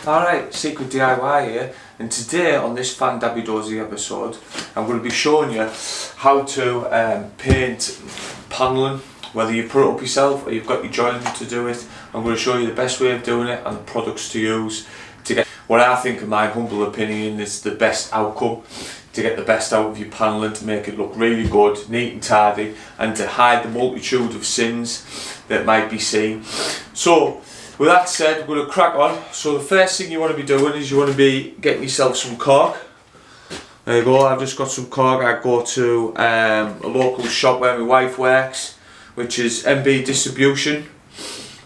Alright, Secret DIY here, and today on this Fan Dabby Dozy episode I'm going to be showing you how to paint panelling, whether you put it up yourself or you've got your joinery to do it. I'm going to show you the best way of doing it and the products to use to get what I think, in my humble opinion, is the best outcome, to get the best out of your panelling, to make it look really good, neat and tidy, and to hide the multitude of sins that might be seen. So with that said, we're going to crack on. So the first thing you want to be doing is you want to be getting yourself some caulk. There you go, I've just got some caulk. I go to a local shop where my wife works, which is MB Distribution.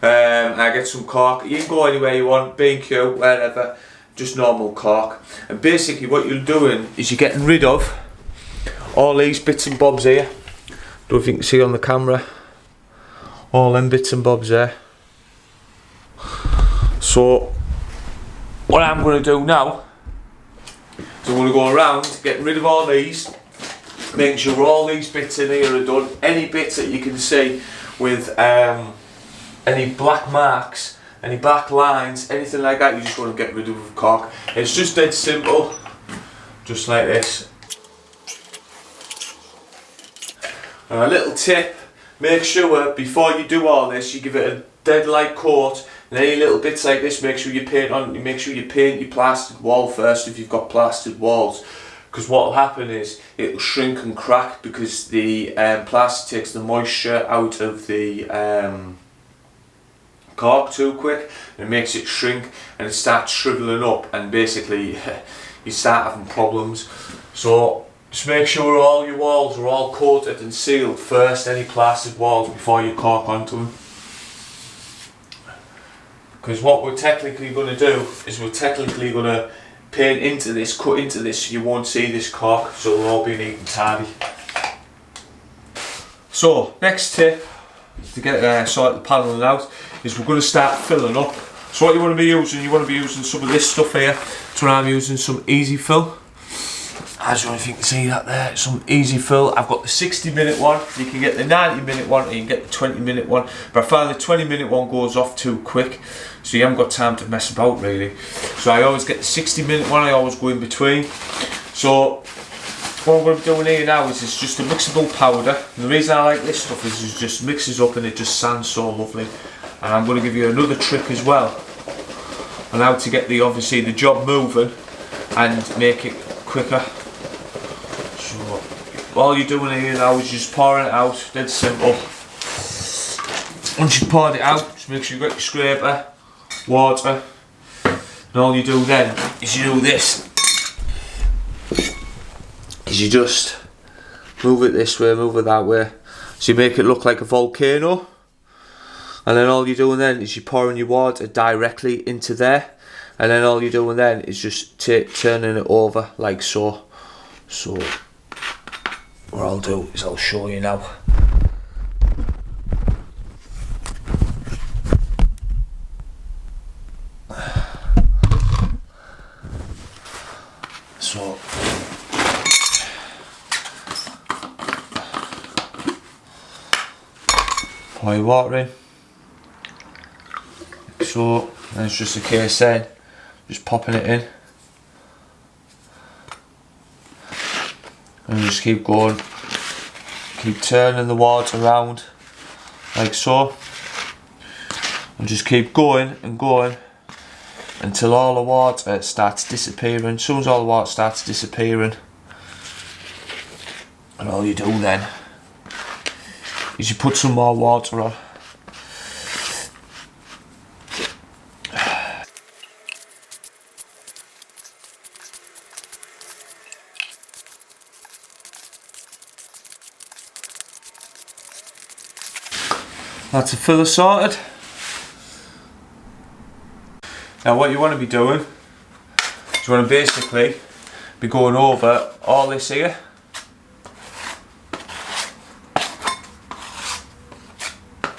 I get some caulk. You can go anywhere you want, B&Q, wherever, just normal caulk. And basically what you're doing is you're getting rid of all these bits and bobs here. Don't know if you can see on the camera, all them bits and bobs there. So what I'm going to do now is I'm going to go around getting rid of all these, making sure all these bits in here are done. Any bits that you can see with any black marks, any black lines, anything like that, you just want to get rid of with caulk. It's just dead simple, just like this. And a little tip, make sure before you do all this you give it a dead light coat. And any little bits like this, make sure you paint your plastered wall first if you've got plastered walls, because what will happen is it will shrink and crack because the plaster takes the moisture out of the caulk too quick, and it makes it shrink and it starts shriveling up, and basically you start having problems. So just make sure all your walls are all coated and sealed first, any plastered walls, before you caulk onto them. Because what we're technically going to do is we're technically going to paint into this, cut into this, so you won't see this caulk, so it'll all be neat and tidy. So next tip to get sort the panelling out is we're going to start filling up. So what you want to be using some of this stuff here. So I'm using some Easy Fill. I don't know if you can see that there, some Easy Fill. I've got the 60-minute one, you can get the 90-minute one, or you can get the 20-minute one, but I find the 20-minute one goes off too quick, so you haven't got time to mess about really. So I always get the 60-minute one, I always go in between. So what I'm going to be doing here now is it's just a mixable powder, and the reason I like this stuff is it just mixes up and it just sands so lovely. And I'm going to give you another trick as well on how to get obviously the job moving and make it quicker. So all you're doing here now is just pouring it out, dead simple. Once you've poured it out, just make sure you've got your scraper, water, and all you do then is you do this. Is you just move it this way, move it that way, so you make it look like a volcano. And then all you're doing then is you're pouring your water directly into there, and then all you're doing then is just turning it over like so. So what I'll do is I'll show you now. So pour your water in. So and it's just a case then, just popping it in. And just keep going, keep turning the water around like so, and just keep going and going until all the water starts disappearing. As soon as all the water starts disappearing, and all you do then is you put some more water on. That's a filler sorted. Now what you want to be doing is you want to basically be going over all this here.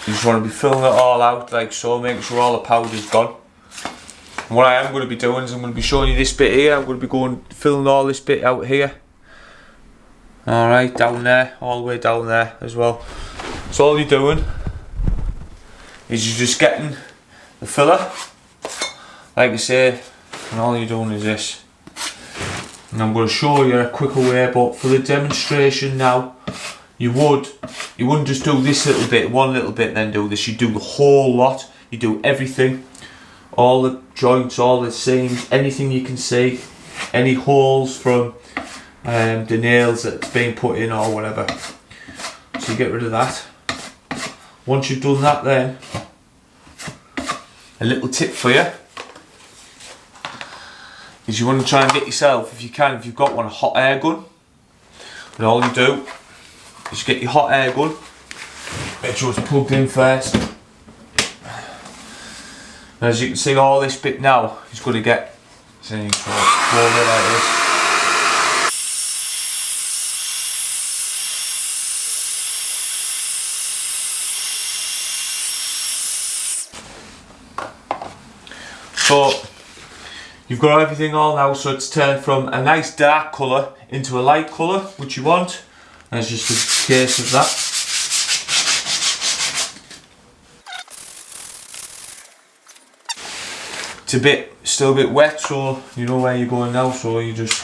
You just want to be filling it all out like so, making sure all the powder's gone. And what I am going to be doing is I'm going to be showing you this bit here. I'm going to be filling all this bit out here. Alright, down there, all the way down there as well. So all you're doing is you're just getting the filler like I say, and all you're doing is this. And I'm going to show you a quicker way, but for the demonstration now, you wouldn't just do this little bit, one little bit, then do this. You do the whole lot. You do everything, all the joints, all the seams, anything you can see, any holes from the nails that's been put in or whatever. So you get rid of that. Once you've done that, then a little tip for you is you want to try and get yourself, if you can, if you've got one, a hot air gun. And all you do is get your hot air gun, make sure it's plugged in first. And as you can see, all this bit now is going to get, so you try to blow it like this. So you've got everything all now, so it's turned from a nice dark colour into a light colour, which you want. And it's just a case of that. It's still a bit wet, so you know where you're going now, so you just...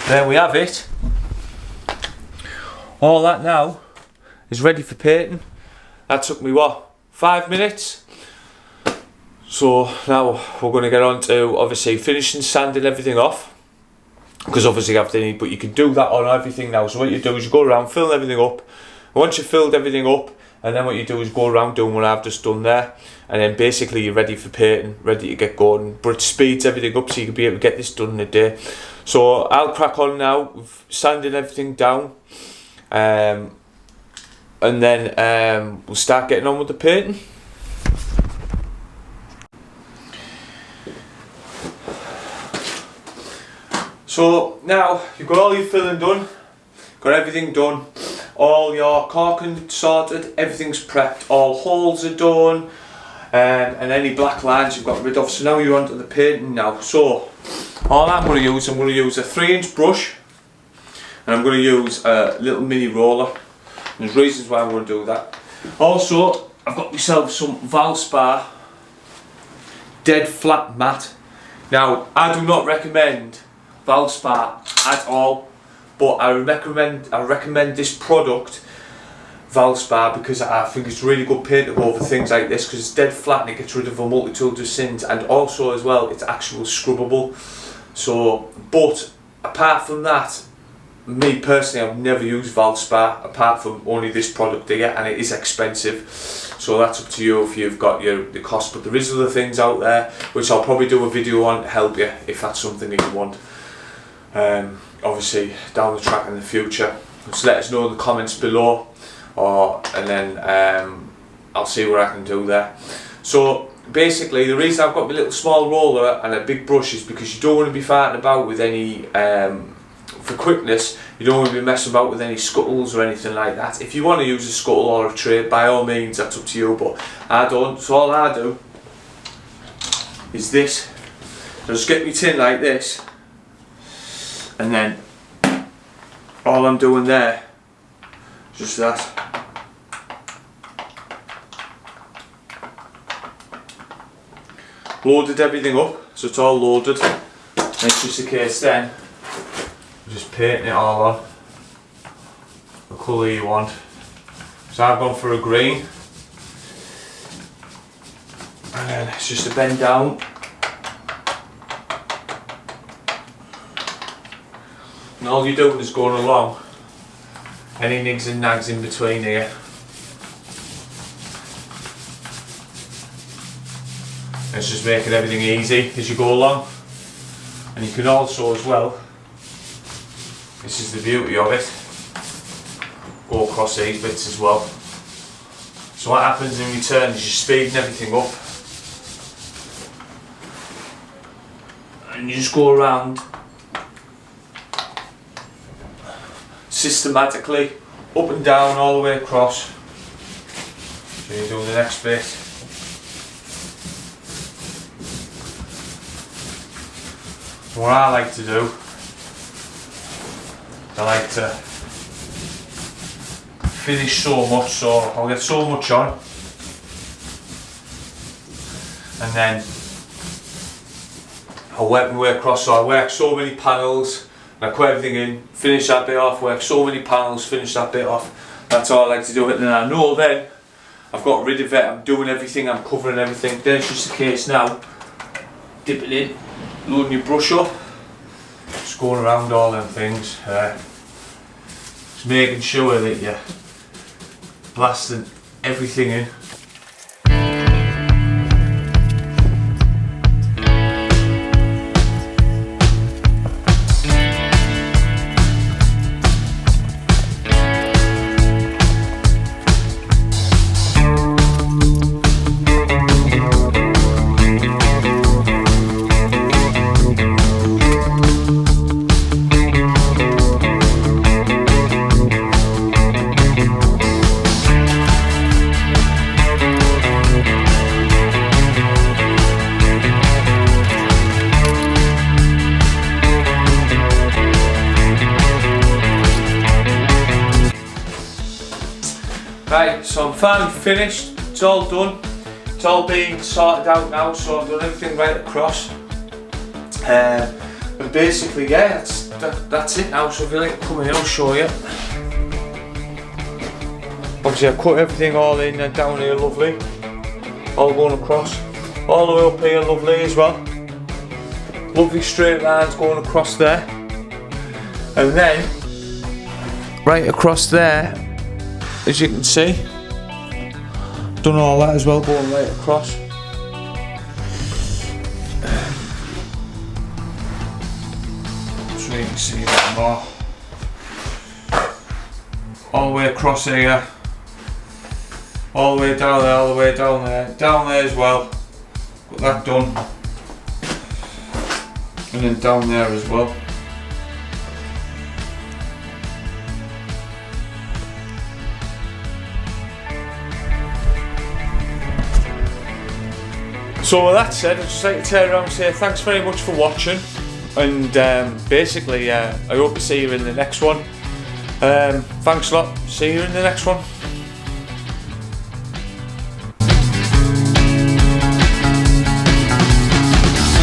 There we have it. All that now is ready for painting. That took me, what, 5 minutes? So now we're going to get on to obviously finishing sanding everything off, because obviously you have to need, but you can do that on everything now. So what you do is you go around, fill everything up. Once you've filled everything up, and then what you do is go around doing what I've just done there, and then basically you're ready for painting, ready to get going. But it speeds everything up so you can be able to get this done in a day. So I'll crack on now with sanding everything down, and then we'll start getting on with the painting. So now you've got all your filling done, got everything done, all your caulking sorted, everything's prepped, all holes are done, and any black lines you've got rid of. So now you're onto the painting now. So all I'm going to use a 3-inch brush, and I'm going to use a little mini roller. And there's reasons why I'm going to do that. Also, I've got myself some Valspar dead flat mat. Now, I do not recommend Valspar at all, but I recommend this product, Valspar, because I think it's really good paint to go over things like this, because it's dead flat and it gets rid of a multitude of sins, and also as well it's actual scrubbable. So, but apart from that, me personally, I've never used Valspar apart from only this product here, and it is expensive. So that's up to you if you've got the cost. But there is other things out there which I'll probably do a video on to help you if that's something that you want. Obviously down the track in the future. Just let us know in the comments below, and then I'll see what I can do there. So basically, the reason I've got my little small roller and a big brush is because you don't want to be farting about with any. For quickness, you don't want to be messing about with any scuttles or anything like that. If you want to use a scuttle or a tray, by all means, that's up to you, but I don't. So all I do is this. I just get my tin like this, and then all I'm doing there is just that. Loaded everything up, so it's all loaded. And it's just a case then just painting it all on the colour you want. So I've gone for a green, and then it's just a bend down, and all you're doing is going along any nigs and nags in between here. And it's just making everything easy as you go along. And you can also as well, this is the beauty of it, go across these bits as well. So what happens in return is you're speeding everything up, and you just go around systematically, up and down, all the way across. So you do the next bit. What I like to do, I like to finish so much, so I'll get so much on, and then I'll work my way across. So I work so many panels, and I put everything in, finish that bit off, work so many panels, finish that bit off. That's how I like to do it, and I know then I've got rid of it, I'm doing everything, I'm covering everything. Then it's just a case now, dip it in, loading your brush up, just going around all them things, just making sure that you're blasting everything in. Right, so I'm finally finished, it's all done, it's all been sorted out now, so I've done everything right across. But basically, yeah, that's it now, so if you like to come in, I'll show you. Obviously I've cut everything all in and down here, lovely, all going across, all the way up here, lovely as well. Lovely straight lines going across there, and then right across there, as you can see, done all that as well, going right across. So you can see that more. All the way across here, all the way down there, all the way down there as well. Got that done. And then down there as well. So with that said, I'd just like to turn around and say thanks very much for watching, and basically I hope to see you in the next one. Thanks a lot, see you in the next one.